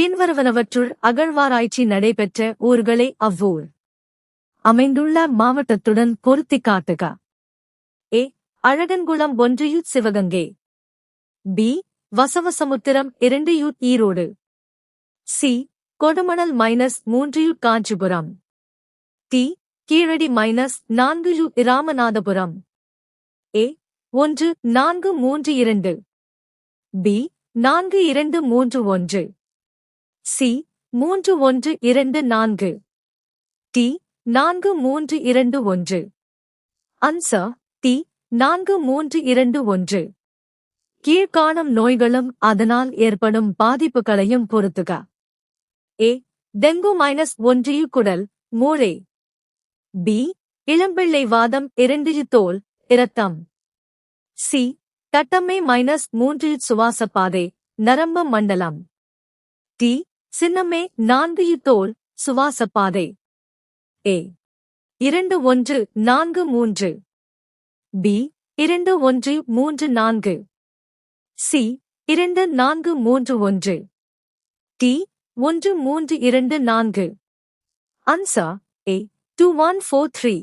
பின்வருவனவற்றுள் அகழ்வாராய்ச்சி நடைபெற்ற ஊர்களே அவ்வூர் அமைந்துள்ள மாவட்டத்துடன் பொருத்திக் காட்டுக. A. Alagankulam 1 Sivaganga. B. Vasavasamudram 2 Erode. C. Kodumanal -3 Kanchipuram. D. Keezhadi -4 Ramanathapuram. A. 1432. B. 4231. C. 3124. D. 4321. Answer D. 4321. கீழ்காணும் நோய்களும் அதனால் ஏற்படும் பாதிப்புகளையும் பொறுத்துக. ஏ. டெங்கு -1 குடல், மூளை. பி. இளம்பிள்ளை வாதம் 2 தோல், இரத்தம். சி. தட்டம்மை -3 சுவாசப்பாதை, நரம்பு மண்டலம். டி. சின்னம்மை 4 தோல், சுவாசப்பாதை. A. 2143. B. 2134. C. 2431. D. 1324. Answer A. 2143.